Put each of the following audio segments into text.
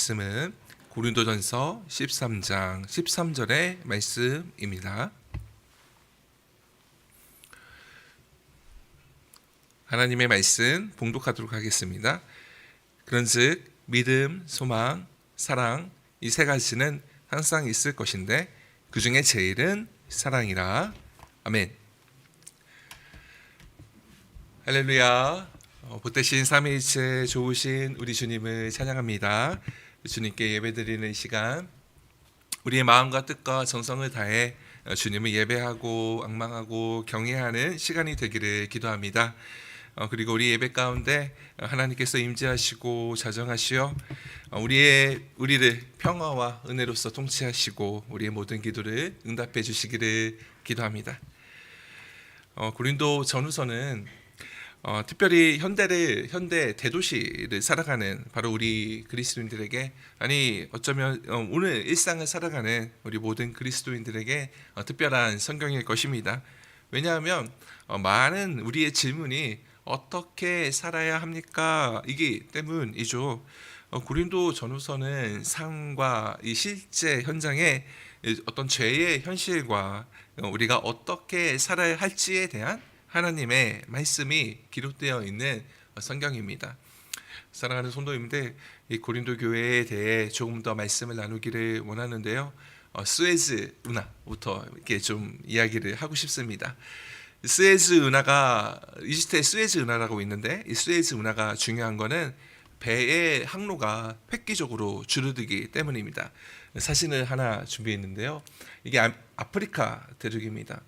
말씀은 고린도전서 13장 13절의 말씀입니다. 하나님의 말씀 봉독하도록 하겠습니다. 그런즉 믿음, 소망, 사랑 이 세 가지는 항상 있을 것인데 그 중에 제일은 사랑이라. 아멘. 할렐루야. 보태신 삼위일체 좋으신 우리 주님을 찬양합니다. 주님께 예배드리는 시간, 우리의 마음과 뜻과 정성을 다해 주님을 예배하고 악망하고 경외하는 시간이 되기를 기도합니다. 그리고 우리 예배 가운데 하나님께서 임재하시고 자정하시어 우리를 평화와 은혜로서 통치하시고 우리의 모든 기도를 응답해 주시기를 기도합니다. 고린도 전후서는 특별히 현대 대도시를 살아가는 바로 우리 그리스도인들에게, 아니 어쩌면 오늘 일상을 살아가는 우리 모든 그리스도인들에게 특별한 성경일 것입니다. 왜냐하면 많은 우리의 질문이 어떻게 살아야 합니까? 이기 때문이죠. 고린도 전후서는 삶과 이 실제 현장의 어떤 죄의 현실과 우리가 어떻게 살아야 할지에 대한 하나님의 말씀이 기록되어 있는 성경입니다. 사랑하는 성도님들, 이 고린도 교회에 대해 조금 더 말씀을 나누기를 원하는데요. 스웨즈 운하부터 이렇게 좀 이야기를 하고 싶습니다. 스웨즈 운하가 이집트의 스웨즈 운하라고 있는데, 이 스웨즈 운하가 중요한 거는 배의 항로가 획기적으로 줄어들기 때문입니다. 사진을 하나 준비했는데요. 이게 아프리카 대륙입니다.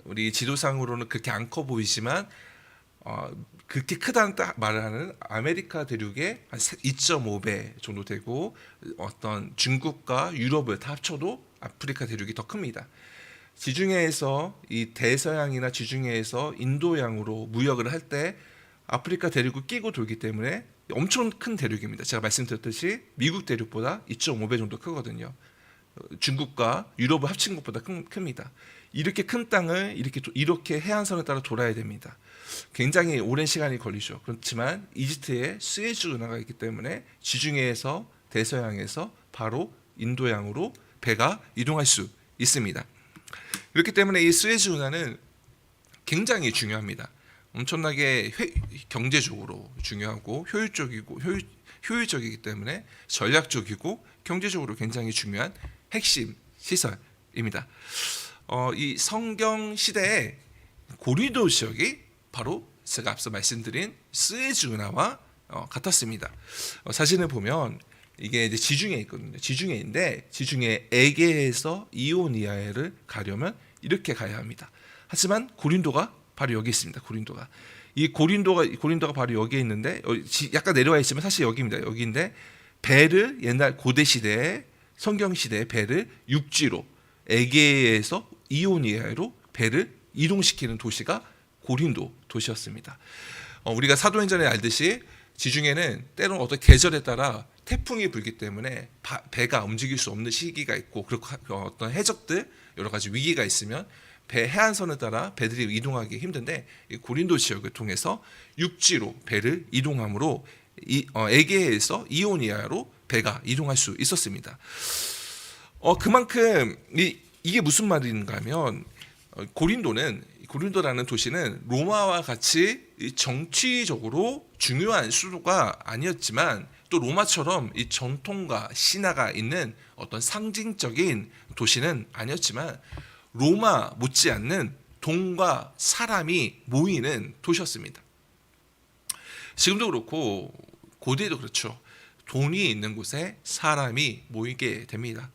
우리 지도상으로는 그렇게 안 커 보이지만 그렇게 크다는 말을 하는 아메리카 대륙의 한 2.5배 정도 되고, 어떤 중국과 유럽을 다 합쳐도 아프리카 대륙이 더 큽니다. 지중해에서 이 대서양이나 지중해에서 인도양으로 무역을 할 때 아프리카 대륙을 끼고 돌기 때문에 엄청 큰 대륙입니다. 제가 말씀드렸듯이 미국 대륙보다 2.5배 정도 크거든요. 중국과 유럽을 합친 것보다 큽니다. 이렇게 큰 땅을 이렇게 해안선을 따라 돌아야 됩니다. 굉장히 오랜 시간이 걸리죠. 그렇지만 이집트에 스웨즈 운하가 있기 때문에 지중해에서 대서양에서 바로 인도양으로 배가 이동할 수 있습니다. 그렇기 때문에 이 스웨즈 운하는 굉장히 중요합니다. 엄청나게 경제적으로 중요하고 효율적이기 때문에 전략적이고 경제적으로 굉장히 중요한 핵심 시설입니다. 이 성경 시대의 고린도 지역이 바로 제가 앞서 말씀드린 스웨즈 운하와 같았습니다. 사진을 보면 이게 이제 지중해 있거든요. 지중해인데 지중해 에게에서 이오니아를 가려면 이렇게 가야 합니다. 하지만 고린도가 바로 여기 있습니다. 고린도가 바로 여기에 있는데, 약간 내려와 있지만 사실 여기입니다. 여기인데 배를 옛날 고대 시대에 성경 시대의 배를 육지로 에게에서 이오니아로 배를 이동시키는 도시가 고린도 도시였습니다. 우리가 사도행전에 알듯이 지중해는 때론 어떤 계절에 따라 태풍이 불기 때문에 배가 움직일 수 없는 시기가 있고, 그리고 어떤 해적들 여러 가지 위기가 있으면 배 해안선을 따라 배들이 이동하기 힘든데, 이 고린도 지역을 통해서 육지로 배를 이동함으로 에게에서 이오니아로 배가 이동할 수 있었습니다. 그만큼 이게 무슨 말인가 하면, 고린도라는 도시는 로마와 같이 정치적으로 중요한 수도가 아니었지만, 또 로마처럼 이 전통과 신화가 있는 어떤 상징적인 도시는 아니었지만, 로마 못지않는 돈과 사람이 모이는 도시였습니다. 지금도 그렇고 고대도 그렇죠. 돈이 있는 곳에 사람이 모이게 됩니다.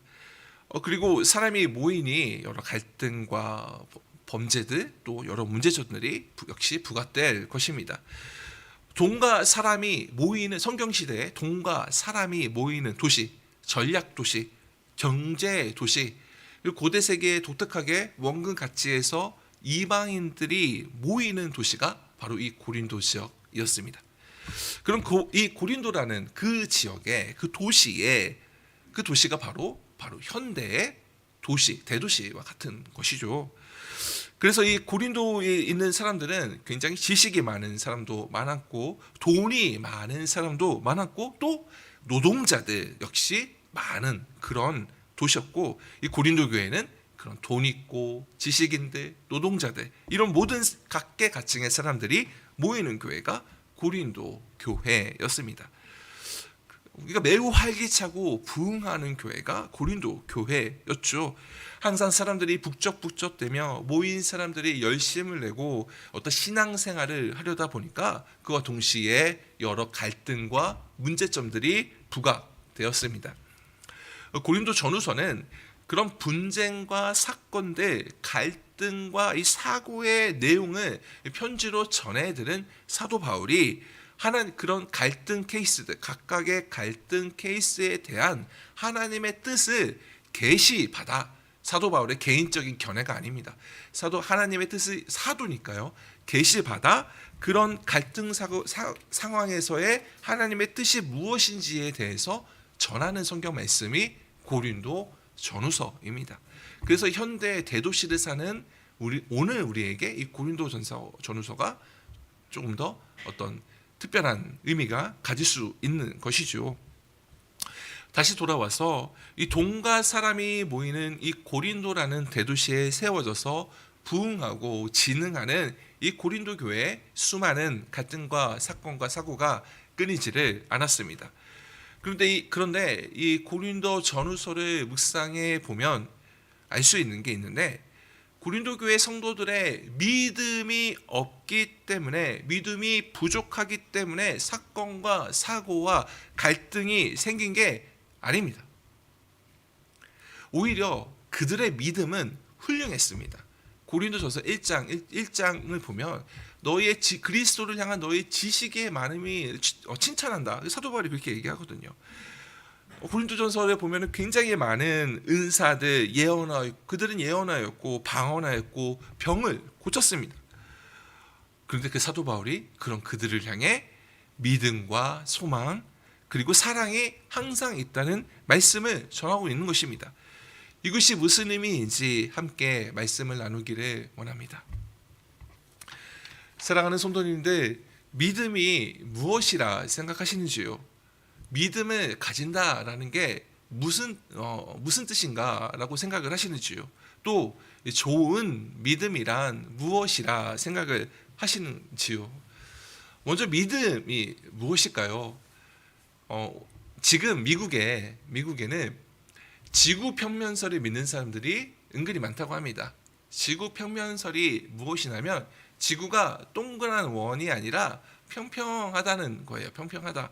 그리고 사람이 모이니 여러 갈등과 범죄들, 또 여러 문제점들이 역시 부각될 것입니다. 돈과 사람이 모이는 성경시대에 돈과 사람이 모이는 도시, 전략도시, 경제도시, 그리고 고대 세계에 독특하게 원근 가치에서 이방인들이 모이는 도시가 바로 이 고린도 지역이었습니다. 그럼 이 고린도라는 그 지역의 그 도시가 바로 현대의 도시, 대도시와 같은 것이죠. 그래서 이 고린도에 있는 사람들은 굉장히 지식이 많은 사람도 많았고, 돈이 많은 사람도 많았고, 또 노동자들 역시 많은 그런 도시였고, 이 고린도 교회는 그런 돈 있고 지식인들, 노동자들, 이런 모든 각계각층의 사람들이 모이는 교회가 고린도 교회였습니다. 우리가 매우 활기차고 부흥하는 교회가 고린도 교회였죠. 항상 사람들이 북적북적대며 모인 사람들이 열심을 내고 어떤 신앙생활을 하려다 보니까 그와 동시에 여러 갈등과 문제점들이 부각되었습니다. 고린도 전후서는 그런 분쟁과 사건들, 갈등과 이 사고의 내용을 편지로 전해들은 사도 바울이 그런 갈등 케이스들, 각각의 갈등 케이스에 대한 하나님의 뜻을 계시받아, 사도 바울의 개인적인 견해가 아닙니다. 하나님의 뜻을 사도니까요. 계시받아 그런 갈등 상황에서의 하나님의 뜻이 무엇인지에 대해서 전하는 성경 말씀이 고린도 전후서입니다. 그래서 현대 대도시를 사는 오늘 우리에게 이 고린도 전후서가 조금 더 어떤 특별한 의미가 가질 수 있는 것이죠. 다시 돌아와서 이 돈과 사람이 모이는 이 고린도라는 대도시에 세워져서 부흥하고 진흥하는 이 고린도 교회에 수많은 갈등과 사건과 사고가 끊이지를 않았습니다. 그런데 이 고린도 전후서를 묵상해 보면 알 수 있는 게 있는데, 고린도 교회 성도들의 믿음이 없기 때문에, 믿음이 부족하기 때문에 사건과 사고와 갈등이 생긴 게 아닙니다. 오히려 그들의 믿음은 훌륭했습니다. 고린도전서 1장을 보면 너희의 그리스도를 향한 너희의 지식의 많음이 칭찬한다. 사도 바울이 그렇게 얘기하거든요. 고린도전서에 보면 굉장히 많은 은사들 그들은 예언하였고 방언하였고 병을 고쳤습니다. 그런데 그 사도 바울이 그런 그들을 향해 믿음과 소망 그리고 사랑이 항상 있다는 말씀을 전하고 있는 것입니다. 이것이 무슨 의미인지 함께 말씀을 나누기를 원합니다. 사랑하는 성도님들, 믿음이 무엇이라 생각하시는지요? 믿음을 가진다라는 게 무슨 뜻인가라고 생각을 하시는지요? 또 좋은 믿음이란 무엇이라 생각을 하시는지요? 먼저 믿음이 무엇일까요? 지금 미국에는 지구 평면설을 믿는 사람들이 은근히 많다고 합니다. 지구 평면설이 무엇이냐면 지구가 동그란 원이 아니라 평평하다는 거예요. 평평하다.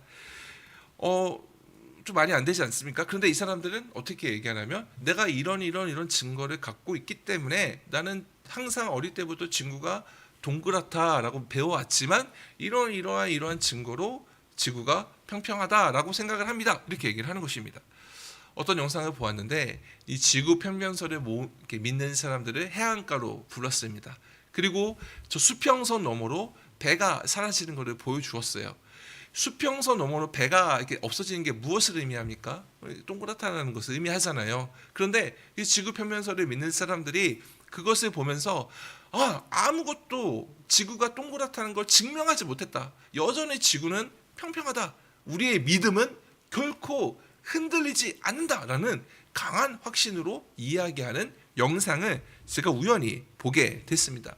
좀 말이 안 되지 않습니까? 그런데 이 사람들은 어떻게 얘기하냐면 내가 이런 증거를 갖고 있기 때문에 나는 항상 어릴 때부터 지구가 동그랗다라고 배워왔지만 이러한 증거로 지구가 평평하다라고 생각을 합니다. 이렇게 얘기를 하는 것입니다. 어떤 영상을 보았는데 이 지구 평면설을 믿는 사람들을 해안가로 불렀습니다. 그리고 저 수평선 너머로 배가 사라지는 것을 보여주었어요. 수평선 너머로 배가 이렇게 없어지는 게 무엇을 의미합니까? 동그랗다는 것을 의미하잖아요. 그런데 이 지구 평면설을 믿는 사람들이 그것을 보면서 아무것도 지구가 동그랗다는 걸 증명하지 못했다. 여전히 지구는 평평하다. 우리의 믿음은 결코 흔들리지 않는다라는 강한 확신으로 이야기하는 영상을 제가 우연히 보게 됐습니다.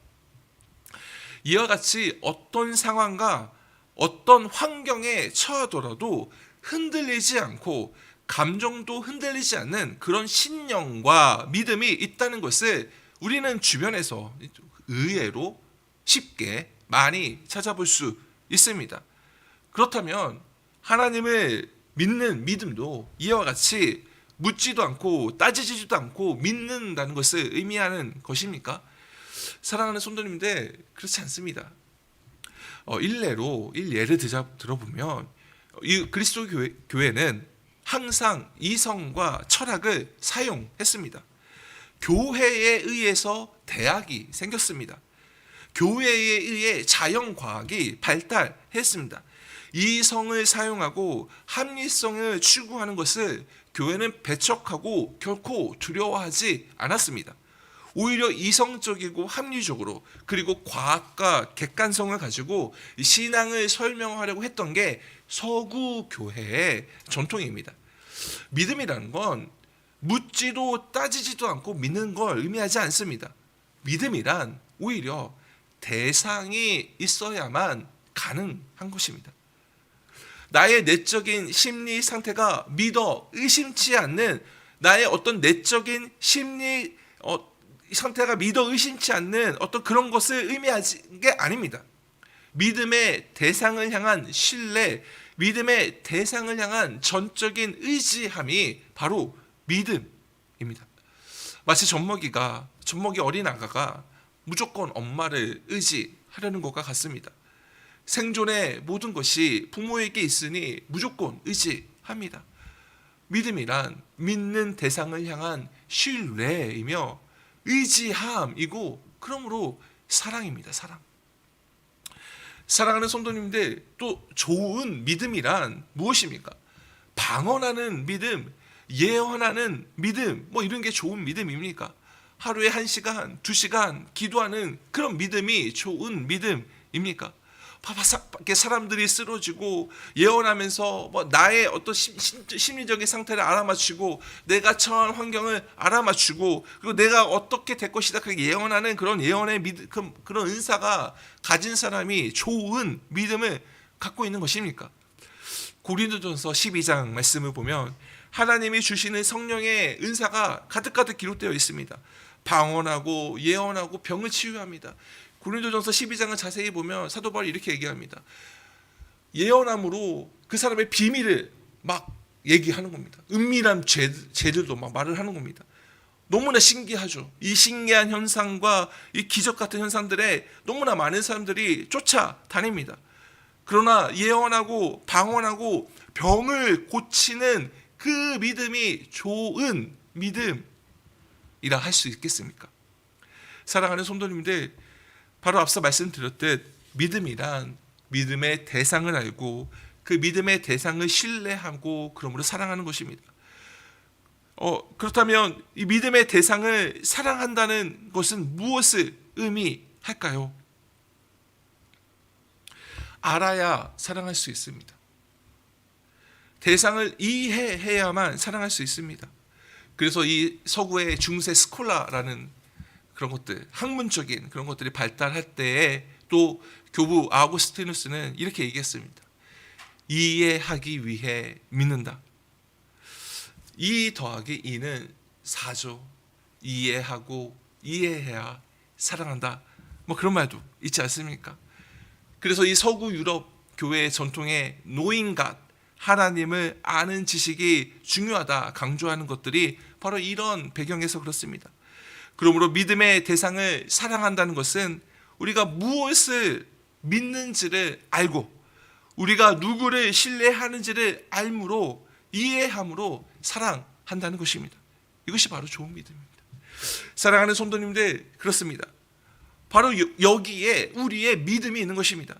이와 같이 어떤 상황과 어떤 환경에 처하더라도 흔들리지 않고 감정도 흔들리지 않는 그런 신령과 믿음이 있다는 것을 우리는 주변에서 의외로 쉽게 많이 찾아볼 수 있습니다. 그렇다면 하나님을 믿는 믿음도 이와 같이 묻지도 않고 따지지도 않고 믿는다는 것을 의미하는 것입니까? 사랑하는 성도님들, 그렇지 않습니다. 일례를 들어보면 이 그리스도 교회는 항상 이성과 철학을 사용했습니다. 교회에 의해서 대학이 생겼습니다. 교회에 의해 자연과학이 발달했습니다. 이성을 사용하고 합리성을 추구하는 것을 교회는 배척하고 결코 두려워하지 않았습니다. 오히려 이성적이고 합리적으로 그리고 과학과 객관성을 가지고 신앙을 설명하려고 했던 게 서구 교회의 전통입니다. 믿음이라는 건 묻지도 따지지도 않고 믿는 걸 의미하지 않습니다. 믿음이란 오히려 대상이 있어야만 가능한 것입니다. 나의 내적인 심리 상태가 믿어 의심치 않는, 나의 어떤 내적인 심리 상태가 믿어 의심치 않는 어떤 그런 것을 의미하는 게 아닙니다. 믿음의 대상을 향한 신뢰, 믿음의 대상을 향한 전적인 의지함이 바로 믿음입니다. 마치 젖먹이 어린 아가가 무조건 엄마를 의지하려는 것과 같습니다. 생존의 모든 것이 부모에게 있으니 무조건 의지합니다. 믿음이란 믿는 대상을 향한 신뢰이며 의지함이고, 그러므로 사랑입니다. 사랑하는 성도님들, 또 좋은 믿음이란 무엇입니까? 방언하는 믿음, 예언하는 믿음, 이런 게 좋은 믿음입니까? 하루에 1시간, 2시간 기도하는 그런 믿음이 좋은 믿음입니까? 밖에 사람들이 쓰러지고 예언하면서 나의 어떤 심리적인 상태를 알아맞추고, 내가 처한 환경을 알아맞추고, 그리고 내가 어떻게 될 것이다 그렇게 예언하는 그런 예언의 그런 은사가 가진 사람이 좋은 믿음을 갖고 있는 것입니까? 고린도전서 12장 말씀을 보면 하나님이 주시는 성령의 은사가 가득가득 기록되어 있습니다. 방언하고 예언하고 병을 치유합니다. 고린도전서 12장을 자세히 보면 사도 바울이 이렇게 얘기합니다. 예언함으로 그 사람의 비밀을 막 얘기하는 겁니다. 은밀한 죄들도 막 말을 하는 겁니다. 너무나 신기하죠. 이 신기한 현상과 이 기적 같은 현상들에 너무나 많은 사람들이 쫓아다닙니다. 그러나 예언하고 방언하고 병을 고치는 그 믿음이 좋은 믿음이라 할 수 있겠습니까? 사랑하는 성도님들, 바로 앞서 말씀드렸듯 믿음이란 믿음의 대상을 알고 그 믿음의 대상을 신뢰하고 그러므로 사랑하는 것입니다. 그렇다면 이 믿음의 대상을 사랑한다는 것은 무엇을 의미할까요? 알아야 사랑할 수 있습니다. 대상을 이해해야만 사랑할 수 있습니다. 그래서 이 서구의 중세 스콜라라는 그런 것들, 학문적인 그런 것들이 발달할 때에 또 교부 아우구스티누스는 이렇게 얘기했습니다. 이해하기 위해 믿는다. 2 더하기 2는 4죠. 이해하고 이해해야 사랑한다. 그런 말도 있지 않습니까? 그래서 이 서구 유럽 교회의 전통의 노인갓, 하나님을 아는 지식이 중요하다 강조하는 것들이 바로 이런 배경에서 그렇습니다. 그러므로 믿음의 대상을 사랑한다는 것은 우리가 무엇을 믿는지를 알고 우리가 누구를 신뢰하는지를 알므로, 이해함으로 사랑한다는 것입니다. 이것이 바로 좋은 믿음입니다. 사랑하는 성도님들, 그렇습니다. 바로 여기에 우리의 믿음이 있는 것입니다.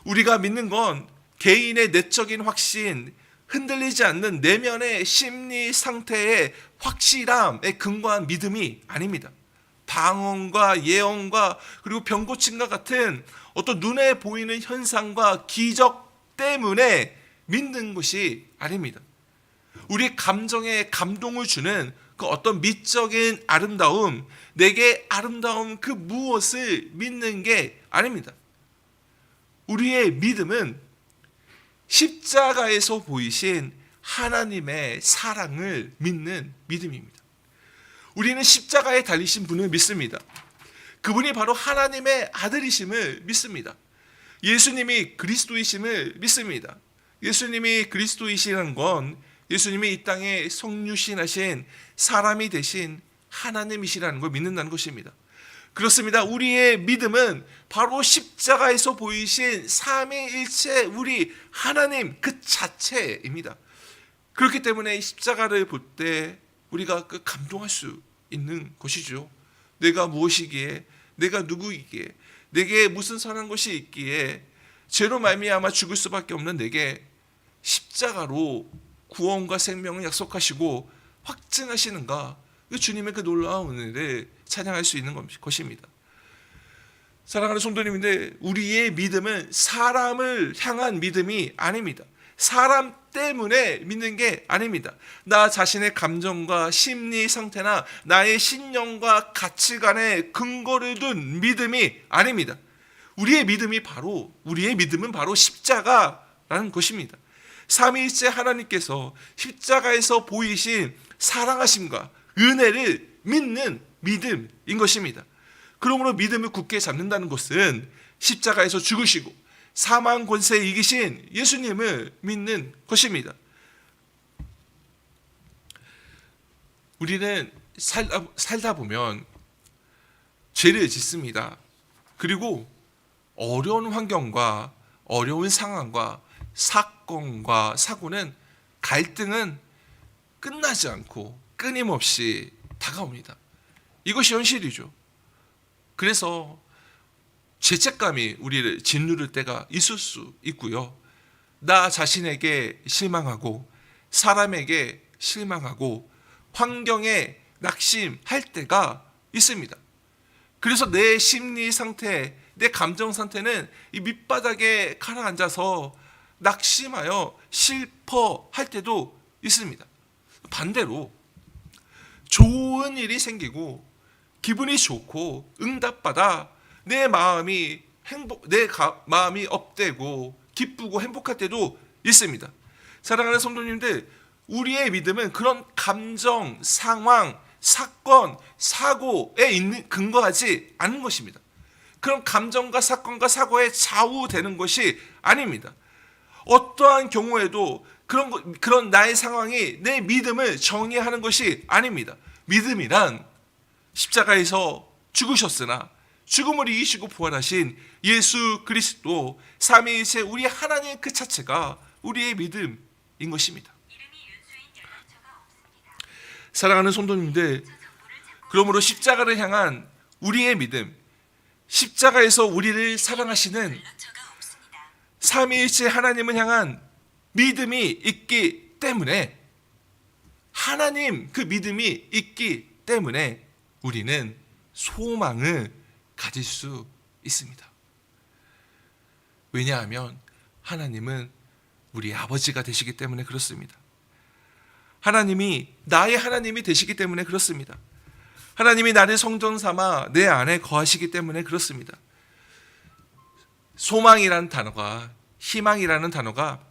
우리가 믿는 건 개인의 내적인 확신, 흔들리지 않는 내면의 심리 상태의 확실함에 근거한 믿음이 아닙니다. 방언과 예언과 그리고 병고침과 같은 어떤 눈에 보이는 현상과 기적 때문에 믿는 것이 아닙니다. 우리 감정에 감동을 주는 그 어떤 미적인 아름다움, 내게 아름다움 그 무엇을 믿는 게 아닙니다. 우리의 믿음은 십자가에서 보이신 하나님의 사랑을 믿는 믿음입니다. 우리는 십자가에 달리신 분을 믿습니다. 그분이 바로 하나님의 아들이심을 믿습니다. 예수님이 그리스도이심을 믿습니다. 예수님이 그리스도이시라는 건 예수님이 이 땅에 성육신하신 사람이 되신 하나님이시라는 걸 믿는다는 것입니다. 그렇습니다. 우리의 믿음은 바로 십자가에서 보이신 삼위일체 우리 하나님 그 자체입니다. 그렇기 때문에 이 십자가를 볼 때 우리가 감동할 수 있는 것이죠. 내가 무엇이기에, 내가 누구이기에, 내게 무슨 선한 것이 있기에 죄로 말미암아 죽을 수밖에 없는 내게 십자가로 구원과 생명을 약속하시고 확증하시는가, 주님의 그 놀라운 은혜를 찬양할 수 있는 것입니다. 사랑하는 성도님인데, 우리의 믿음은 사람을 향한 믿음이 아닙니다. 사람 때문에 믿는 게 아닙니다. 나 자신의 감정과 심리 상태나 나의 신념과 가치관에 근거를 둔 믿음이 아닙니다. 우리의 믿음은 바로 십자가라는 것입니다. 삼위일체 하나님께서 십자가에서 보이신 사랑하심과 은혜를 믿는 믿음인 것입니다. 그러므로 믿음을 굳게 잡는다는 것은 십자가에서 죽으시고 사망 권세에 이기신 예수님을 믿는 것입니다. 우리는 살다 보면 죄를 짓습니다. 그리고 어려운 환경과 어려운 상황과 사건과 사고는 갈등은 끝나지 않고 끊임없이 다가옵니다. 이것이 현실이죠. 그래서 죄책감이 우리를 짓누를 때가 있을 수 있고요. 나 자신에게 실망하고 사람에게 실망하고 환경에 낙심할 때가 있습니다. 그래서 내 심리 상태, 내 감정 상태는 이 밑바닥에 가라앉아서 낙심하여 슬퍼할 때도 있습니다. 반대로 좋은 일이 생기고 기분이 좋고 응답받아 내 마음이 업되고 기쁘고 행복할 때도 있습니다. 사랑하는 성도님들, 우리의 믿음은 그런 감정, 상황, 사건, 사고에 근거하지 않는 것입니다. 그런 감정과 사건과 사고에 좌우되는 것이 아닙니다. 어떠한 경우에도 그런 나의 상황이 내 믿음을 정의하는 것이 아닙니다. 믿음이란 십자가에서 죽으셨으나 죽음을 이기시고 부활하신 예수 그리스도 삼위일체 우리 하나님 그 자체가 우리의 믿음인 것입니다. 사랑하는 성도님들, 그러므로 십자가를 향한 우리의 믿음, 십자가에서 우리를 사랑하시는 삼위일체 하나님을 향한 믿음이 있기 때문에, 하나님 그 믿음이 있기 때문에 우리는 소망을 가질 수 있습니다. 왜냐하면 하나님은 우리 아버지가 되시기 때문에 그렇습니다. 하나님이 나의 하나님이 되시기 때문에 그렇습니다. 하나님이 나를 성전 삼아 내 안에 거하시기 때문에 그렇습니다. 소망이라는 단어가, 희망이라는 단어가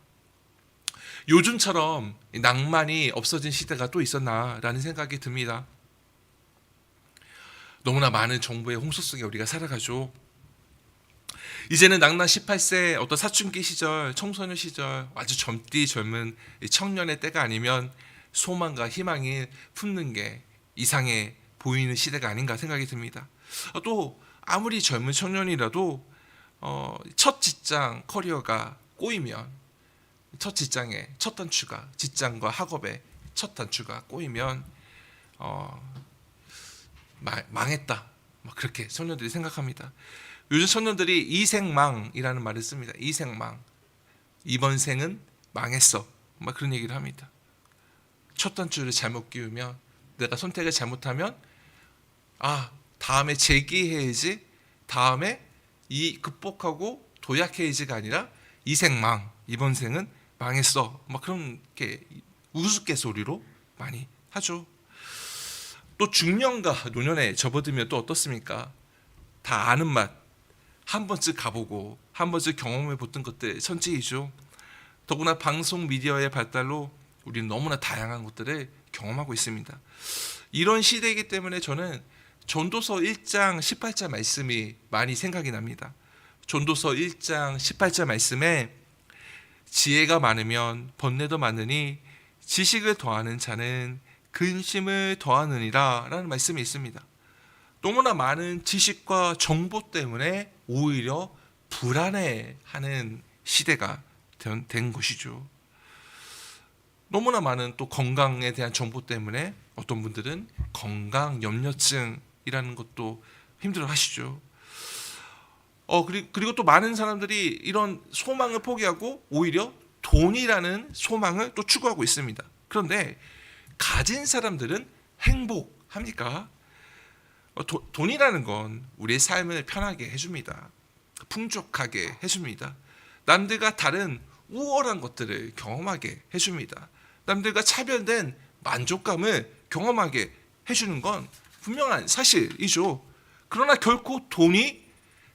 요즘처럼 낭만이 없어진 시대가 또 있었나라는 생각이 듭니다. 너무나 많은 정보의 홍수 속에 우리가 살아가죠. 이제는 낭만 18세 어떤 사춘기 시절, 청소년 시절, 아주 젊은 청년의 때가 아니면 소망과 희망이 품는 게 이상해 보이는 시대가 아닌가 생각이 듭니다. 또 아무리 젊은 청년이라도 첫 직장 커리어가 꼬이면, 첫 직장의 첫 단추가, 직장과 학업의 첫 단추가 꼬이면 망했다, 그렇게 청년들이 생각합니다. 요즘 청년들이 이생망이라는 말을 씁니다. 이생망, 이번 생은 망했어, 그런 얘기를 합니다. 첫 단추를 잘못 끼우면, 내가 선택을 잘못하면 다음에 재기해야지, 다음에 극복하고 도약해야지가 아니라 이생망, 이번 생은 망했어, 그런 게 우스갯소리로 많이 하죠. 또 중년과 노년에 접어들면 또 어떻습니까? 다 아는 맛, 한 번쯤 가보고 한 번쯤 경험해 보던 것들 천지이죠. 더구나 방송 미디어의 발달로 우리는 너무나 다양한 것들을 경험하고 있습니다. 이런 시대이기 때문에 저는 전도서 1장 18절 말씀이 많이 생각이 납니다. 전도서 1장 18절 말씀에 지혜가 많으면 번뇌도 많으니 지식을 더하는 자는 근심을 더하느니라 라는 말씀이 있습니다. 너무나 많은 지식과 정보 때문에 오히려 불안해하는 시대가 된 것이죠. 너무나 많은 또 건강에 대한 정보 때문에 어떤 분들은 건강 염려증이라는 것도 힘들어 하시죠. 그리고 또 많은 사람들이 이런 소망을 포기하고 오히려 돈이라는 소망을 또 추구하고 있습니다. 그런데 가진 사람들은 행복합니까? 돈이라는 건 우리의 삶을 편하게 해줍니다. 풍족하게 해줍니다. 남들과 다른 우월한 것들을 경험하게 해줍니다. 남들과 차별된 만족감을 경험하게 해주는 건 분명한 사실이죠. 그러나 결코 돈이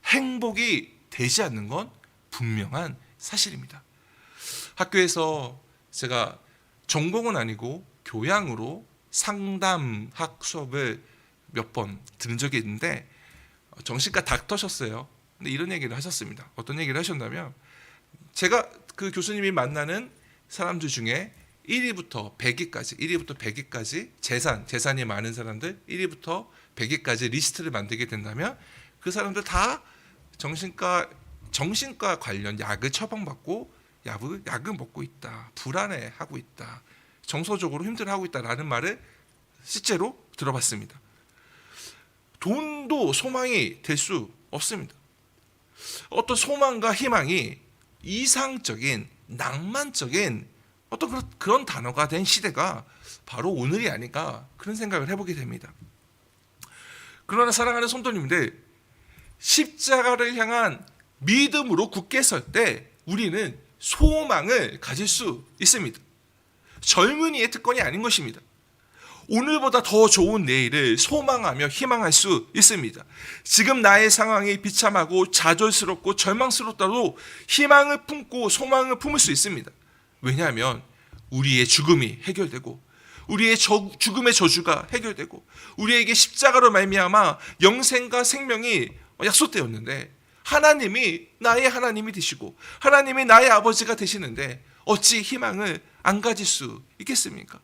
행복이 되지 않는 건 분명한 사실입니다. 학교에서 제가 전공은 아니고 교양으로 상담학 수업을 몇 번 들은 적이 있는데 정신과 닥터셨어요. 근데 이런 얘기를 하셨습니다. 어떤 얘기를 하셨냐면 제가 그 교수님이 만나는 사람들 중에 1위부터 100위까지 재산이 많은 사람들 1위부터 100위까지 리스트를 만들게 된다면 그 사람들 다 정신과 관련 약을 처방받고 약을 먹고 있다. 불안해하고 있다. 정서적으로 힘들어하고 있다라는 말을 실제로 들어봤습니다. 돈도 소망이 될 수 없습니다. 어떤 소망과 희망이 이상적인 낭만적인 어떤 그런 단어가 된 시대가 바로 오늘이 아닌가 그런 생각을 해보게 됩니다. 그러나 사랑하는 성도님들, 십자가를 향한 믿음으로 굳게 설 때 우리는 소망을 가질 수 있습니다. 젊은이의 특권이 아닌 것입니다. 오늘보다 더 좋은 내일을 소망하며 희망할 수 있습니다. 지금 나의 상황이 비참하고 좌절스럽고 절망스럽다도 희망을 품고 소망을 품을 수 있습니다. 왜냐하면 우리의 죽음이 해결되고 우리의 죽음의 저주가 해결되고 우리에게 십자가로 말미암아 영생과 생명이 약속되었는데 하나님이 나의 하나님이 되시고 하나님이 나의 아버지가 되시는데 어찌 희망을 안 가질 수 있겠습니까?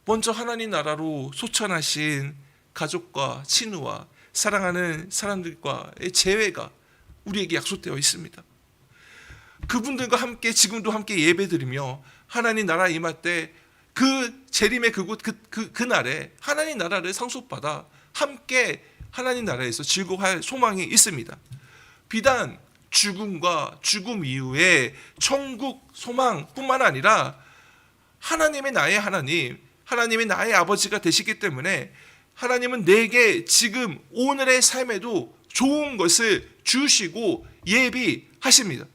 먼저 하나님 나라로 소천하신 가족과 친구와 사랑하는 사람들과의 재회가 우리에게 약속되어 있습니다. 그분들과 함께 지금도 함께 예배드리며 하나님 나라 임할 때 그 재림의 그날에 하나님 나라를 상속받아 함께 하나님 나라에서 즐거워할 소망이 있습니다. 비단 죽음과 죽음 이후에 천국 소망뿐만 아니라 하나님이 나의 하나님, 하나님이 나의 아버지가 되시기 때문에 하나님은 내게 지금 오늘의 삶에도 좋은 것을 주시고 예비하십니다.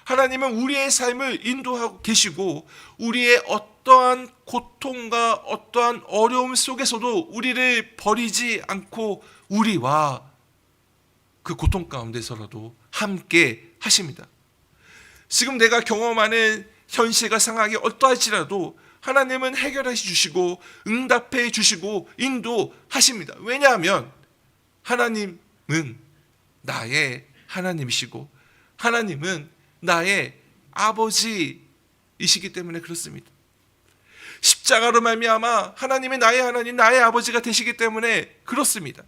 하나님은 우리의 삶을 인도하고 계시고 우리의 어떠한 고통과 어떠한 어려움 속에서도 우리를 버리지 않고 우리와 그 고통 가운데서라도 함께 하십니다. 지금 내가 경험하는 현실과 상황이 어떠할지라도 하나님은 해결해 주시고 응답해 주시고 인도하십니다. 왜냐하면 하나님은 나의 하나님이시고 하나님은 나의 아버지이시기 때문에 그렇습니다. 십자가로 말미암아 하나님이 나의 하나님, 나의 아버지가 되시기 때문에 그렇습니다.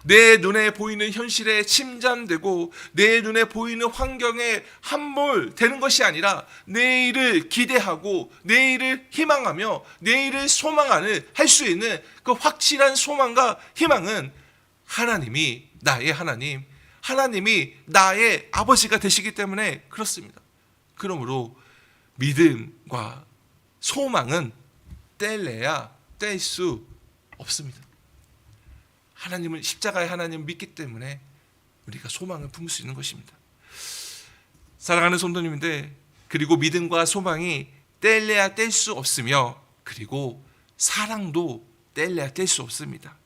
내 눈에 보이는 현실에 침잠되고 내 눈에 보이는 환경에 함몰되는 것이 아니라 내일을 기대하고 내일을 희망하며 내일을 소망하는 할 수 있는 그 확실한 소망과 희망은 하나님이 나의 하나님, 하나님이 나의 아버지가 되시기 때문에 그렇습니다. 그러므로 믿음과 소망은 뗄래야 뗄 수 없습니다. 하나님을 십자가의 하나님을 믿기 때문에 우리가 소망을 품을 수 있는 것입니다. 사랑하는 성도님인데 그리고 믿음과 소망이 뗄래야 뗄 수 없으며 그리고 사랑도 뗄래야 뗄 수 없습니다.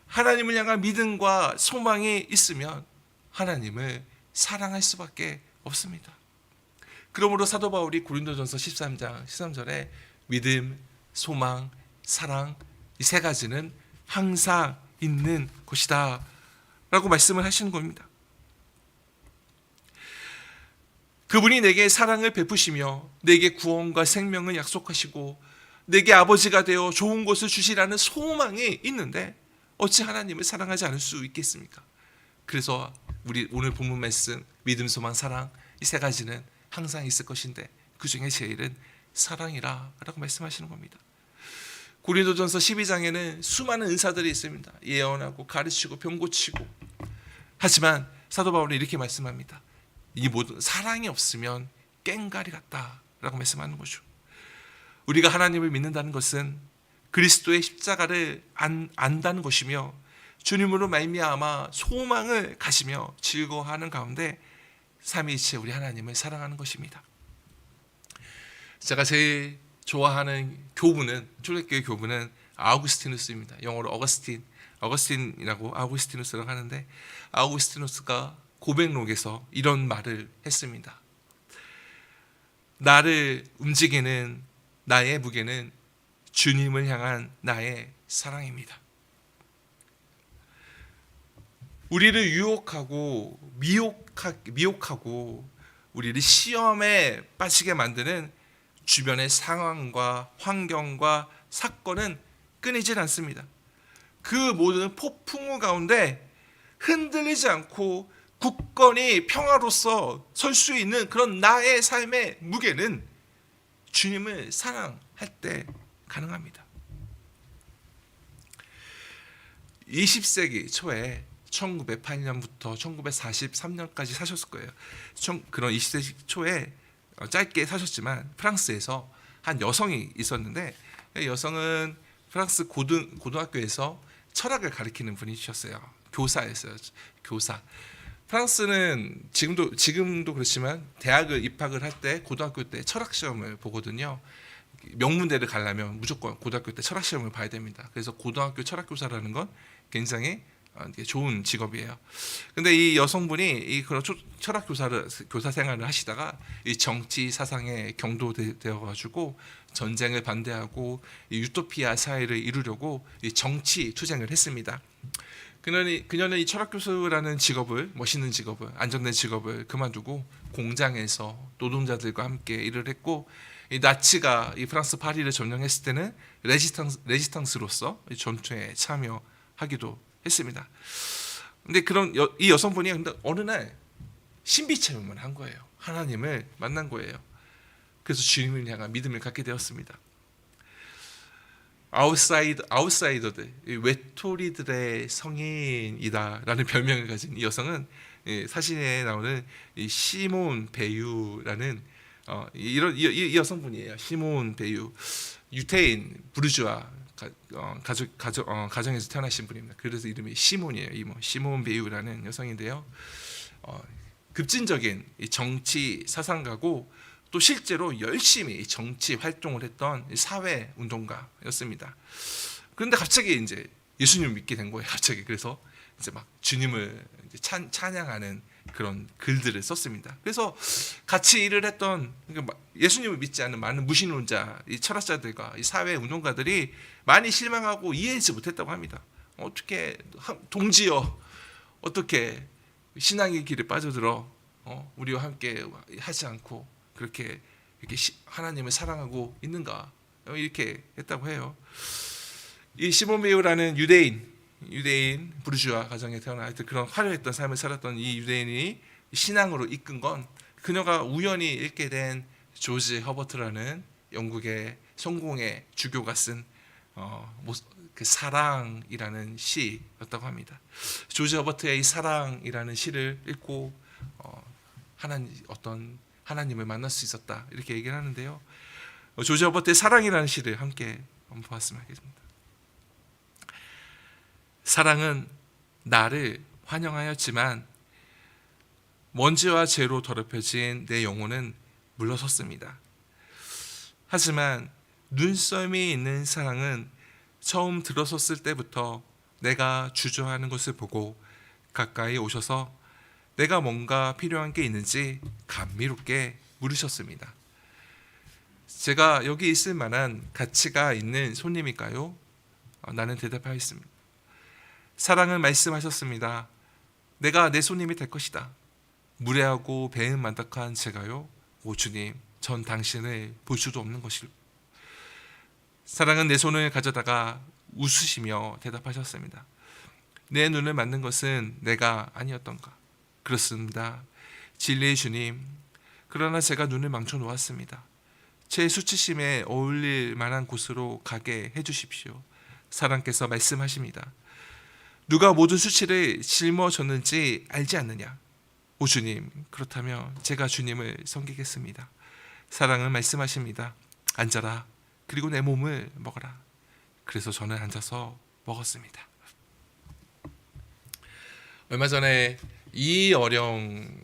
하나님을 향한 믿음과 소망이 있으면 하나님을 사랑할 수밖에 없습니다. 그러므로 사도 바울이 고린도전서 13장 13절에 믿음, 소망, 사랑 이 세 가지는 항상 있는 것이다 라고 말씀을 하시는 겁니다. 그분이 내게 사랑을 베푸시며 내게 구원과 생명을 약속하시고 내게 아버지가 되어 좋은 것을 주시라는 소망이 있는데 어찌 하나님을 사랑하지 않을 수 있겠습니까? 그래서 우리 오늘 본문 말씀 믿음, 소망, 사랑 이 세 가지는 항상 있을 것인데 그 중에 제일은 사랑이라 라고 말씀하시는 겁니다. 고린도전서 12장에는 수많은 은사들이 있습니다. 예언하고 가르치고 병 고치고. 하지만 사도 바울은 이렇게 말씀합니다. 이 모든 사랑이 없으면 꽹가리 같다라고 말씀하는 거죠. 우리가 하나님을 믿는다는 것은 그리스도의 십자가를 안다는 것이며 주님으로 말미암아 소망을 가지며 즐거워하는 가운데 삼위일체 우리 하나님을 사랑하는 것입니다. 제가 제일 좋아하는 교부는, 초대교회 교부는 아우구스티누스입니다. 영어로 어거스틴이라고 아우구스티누스라고 하는데, 아우구스티누스가 고백록에서 이런 말을 했습니다. 나를 움직이는 나의 무게는 주님을 향한 나의 사랑입니다. 우리를 유혹하고 미혹하고 우리를 시험에 빠지게 만드는 주변의 상황과 환경과 사건은 끊이질 않습니다. 그 모든 폭풍우 가운데 흔들리지 않고 굳건히 평화로서 설 수 있는 그런 나의 삶의 무게는 주님을 사랑할 때 가능합니다. 20세기 초에 1908년부터 1943년까지 사셨을 거예요. 그런 20세기 초에 짧게 사셨지만 프랑스에서 한 여성이 있었는데, 여성은 프랑스 고등학교에서 철학을 가르치는 분이셨어요. 교사였어요. 교사. 프랑스는 지금도 그렇지만 대학을 입학을 할 때 고등학교 때 철학 시험을 보거든요. 명문대를 가려면 무조건 고등학교 때 철학 시험을 봐야 됩니다. 그래서 고등학교 철학 교사라는 건 굉장히 좋은 직업이에요. 근데 이 여성분이 이 그런 철학 교사 생활을 하시다가 이 정치 사상에 경도되어 가지고 전쟁을 반대하고 이 유토피아 사회를 이루려고 이 정치 투쟁을 했습니다. 그녀는 이 철학 교수라는 직업을, 멋있는 직업을, 안정된 직업을 그만두고 공장에서 노동자들과 함께 일을 했고, 이 나치가 이 프랑스 파리를 점령했을 때는 레지탕스로서 전투에 참여하기도 했습니다. 근데 이 여성분이 근데 어느 날 신비 체험을 한 거예요. 하나님을 만난 거예요. 그래서 주님을 향한 믿음을 갖게 되었습니다. 아웃사이더들, 외톨이들의 성인이다라는 별명을 가진 이 여성은 사진에 나오는 이 시몬 베유라는 이 여성분이에요. 시몬 베유, 유태인 부르주아 가정에서 태어나신 분입니다. 그래서 이름이 시몬이에요. 시몬 베유라는 여성인데요. 급진적인 정치 사상가고 또 실제로 열심히 정치 활동을 했던 사회 운동가였습니다. 그런데 갑자기 이제 예수님을 믿게 된 거예요. 갑자기. 그래서 이제 막 주님을 이제 찬양하는 그런 글들을 썼습니다. 그래서 같이 일을 했던 예수님을 믿지 않는 많은 무신론자, 이 철학자들과 이 사회 운동가들이 많이 실망하고 이해하지 못했다고 합니다. 어떻게 동지여, 어떻게 신앙의 길에 빠져들어 우리와 함께 하지 않고 그렇게 이렇게 하나님을 사랑하고 있는가, 이렇게 했다고 해요. 이 시몬 베유라는 유대인 부르주아 가정에 태어나 그런 화려했던 삶을 살았던 이 유대인이 신앙으로 이끈 건 그녀가 우연히 읽게 된 조지 허버트라는 영국의 성공의 주교가 쓴 그 사랑이라는 시였다고 합니다. 조지 허버트의 이 사랑이라는 시를 읽고 하나님을 만날 수 있었다, 이렇게 얘기를 하는데요. 조지 허버트의 사랑이라는 시를 함께 한번 보았으면 하겠습니다. 사랑은 나를 환영하였지만 먼지와 죄로 더럽혀진 내 영혼은 물러섰습니다. 하지만 눈썰미 있는 사랑은 처음 들어섰을 때부터 내가 주저하는 것을 보고 가까이 오셔서 내가 뭔가 필요한 게 있는지 감미롭게 물으셨습니다. 제가 여기 있을 만한 가치가 있는 손님일까요? 나는 대답하였습니다. 사랑은 말씀하셨습니다. 내가 내 손님이 될 것이다. 무례하고 배은 만덕한 제가요? 오 주님, 전 당신을 볼 수도 없는 것이요. 사랑은 내 손을 가져다가 웃으시며 대답하셨습니다. 내 눈을 맞는 것은 내가 아니었던가? 그렇습니다. 진리의 주님, 그러나 제가 눈을 망쳐 놓았습니다. 제 수치심에 어울릴 만한 곳으로 가게 해주십시오. 사랑께서 말씀하십니다. 누가 모든 수치를 짊어졌는지 알지 않느냐? 오 주님, 그렇다면 제가 주님을 섬기겠습니다. 사랑은 말씀하십니다. 앉아라. 그리고 내 몸을 먹어라. 그래서 저는 앉아서 먹었습니다. 얼마 전에 이어령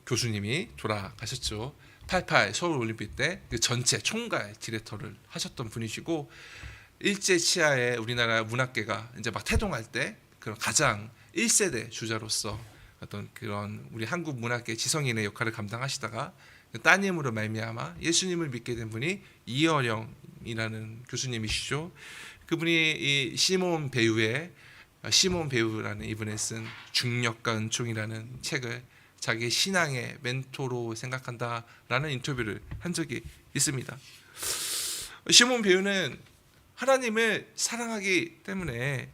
교수님이 돌아가셨죠. 88 서울올림픽 때 그 전체 총괄 디렉터를 하셨던 분이시고, 일제 치하에 우리나라 문학계가 이제 막 태동할 때 그런 가장 1세대 주자로서 어떤 그런 우리 한국 문학계 지성인의 역할을 감당하시다가 그 따님으로 말미암아 예수님을 믿게 된 분이 이어령이라는 교수님이시죠. 그분이 이 시몬 배우라는 이분이 쓴 중력과 은총이라는 책을 자기 신앙의 멘토로 생각한다라는 인터뷰를 한 적이 있습니다. 시몬 배우는 하나님을 사랑하기 때문에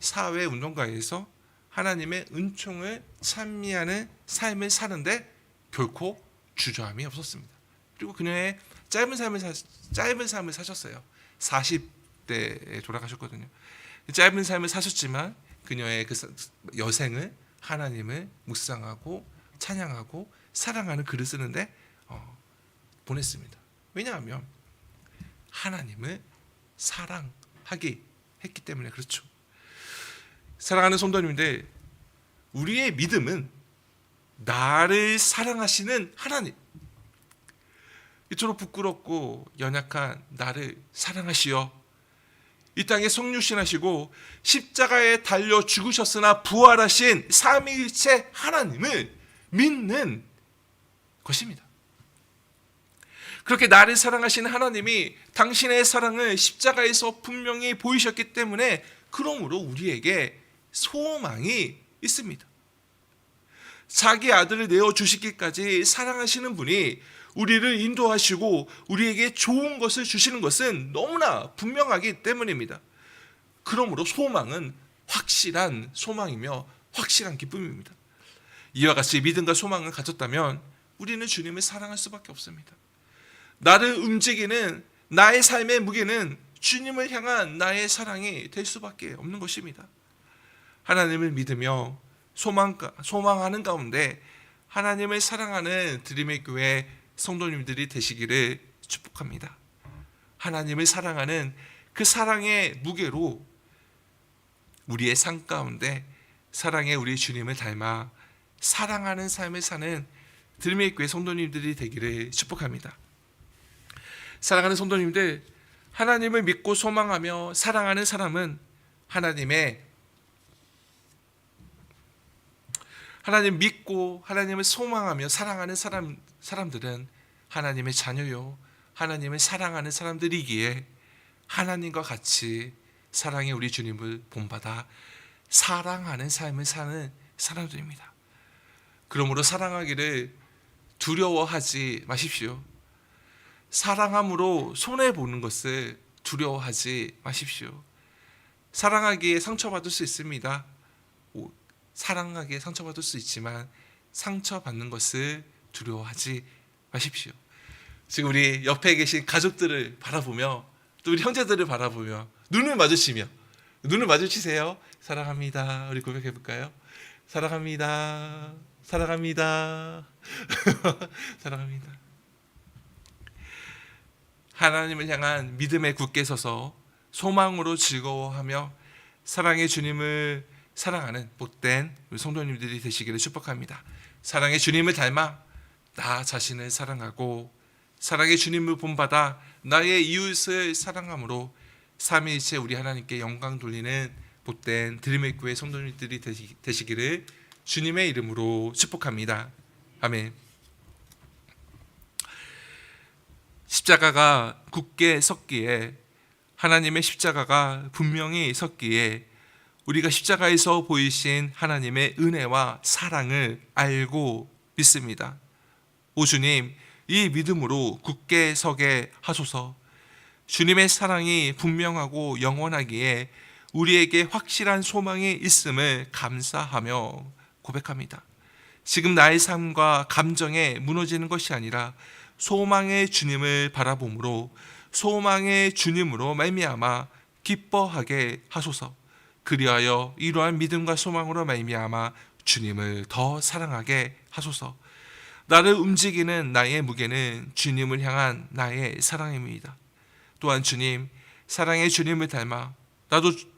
사회 운동가에서 하나님의 은총을 찬미하는 삶을 사는데 결코 주저함이 없었습니다. 그리고 그녀의 짧은 삶을 사셨어요. 40대에 돌아가셨거든요. 짧은 삶을 사셨지만 그녀의 그 여생을 하나님을 묵상하고 찬양하고 사랑하는 글을 쓰는데 보냈습니다. 왜냐하면 하나님을 사랑하게 했기 때문에 그렇죠. 사랑하는 성도님들, 우리의 믿음은 나를 사랑하시는 하나님, 이토록 부끄럽고 연약한 나를 사랑하시어 이 땅에 성육신하시고 십자가에 달려 죽으셨으나 부활하신 삼위일체 하나님을 믿는 것입니다. 그렇게 나를 사랑하시는 하나님이 당신의 사랑을 십자가에서 분명히 보이셨기 때문에 그러므로 우리에게 소망이 있습니다. 자기 아들을 내어주시기까지 사랑하시는 분이 우리를 인도하시고 우리에게 좋은 것을 주시는 것은 너무나 분명하기 때문입니다. 그러므로 소망은 확실한 소망이며 확실한 기쁨입니다. 이와 같이 믿음과 소망을 가졌다면 우리는 주님을 사랑할 수밖에 없습니다. 나를 움직이는 나의 삶의 무게는 주님을 향한 나의 사랑이 될 수밖에 없는 것입니다. 하나님을 믿으며 소망하는 가운데 하나님을 사랑하는 드림의 교회 성도님들이 되시기를 축복합니다. 하나님을 사랑하는 그 사랑의 무게로 우리의 삶 가운데 사랑의 우리 주님을 닮아 사랑하는 삶을 사는 드림의 교회 성도님들이 되기를 축복합니다. 사랑하는 성도님들, 하나님을 믿고 소망하며 사랑하는 사람은 하나님 믿고 하나님을 소망하며 사랑하는 사람들은 하나님의 자녀요, 하나님을 사랑하는 사람들이기에 하나님과 같이 사랑의 우리 주님을 본받아 사랑하는 삶을 사는 사람들입니다. 그러므로 사랑하기를 두려워하지 마십시오. 사랑함으로 손해보는 것을 두려워하지 마십시오. 사랑하기에 상처받을 수 있습니다. 사랑하기에 상처받을 수 있지만 상처받는 것을 두려워하지 마십시오. 지금 우리 옆에 계신 가족들을 바라보며 또 우리 형제들을 바라보며 눈을 마주치세요. 사랑합니다. 우리 고백해 볼까요? 사랑합니다. 사랑합니다. 사랑합니다. 하나님을 향한 믿음에 굳게 서서 소망으로 즐거워하며 사랑의 주님을 사랑하는 복된 우리 성도님들이 되시기를 축복합니다. 사랑의 주님을 닮아 나 자신을 사랑하고 사랑의 주님을 본받아 나의 이웃을 사랑함으로 삼위일체 우리 하나님께 영광 돌리는 복된 드림의 교회 성도님들이 되시기를 주님의 이름으로 축복합니다. 아멘. 십자가가 굳게 섰기에, 하나님의 십자가가 분명히 섰기에 우리가 십자가에서 보이신 하나님의 은혜와 사랑을 알고 믿습니다. 오 주님, 이 믿음으로 굳게 서게 하소서. 주님의 사랑이 분명하고 영원하기에 우리에게 확실한 소망이 있음을 감사하며 고백합니다. 지금 나의 삶과 감정에 무너지는 것이 아니라 소망의 주님을 바라봄으로 소망의 주님으로 말미암아 기뻐하게 하소서. 그리하여 이러한 믿음과 소망으로 말미암아 주님을 더 사랑하게 하소서. 나를 움직이는 나의 무게는 주님을 향한 나의 사랑입니다. 또한 주님, 사랑의 주님을 닮아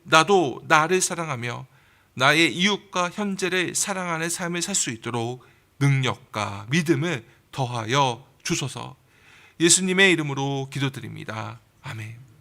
나도 나를 사랑하며 나의 이웃과 형제를 사랑하는 삶을 살 수 있도록 능력과 믿음을 더하여 주소서. 예수님의 이름으로 기도드립니다. 아멘.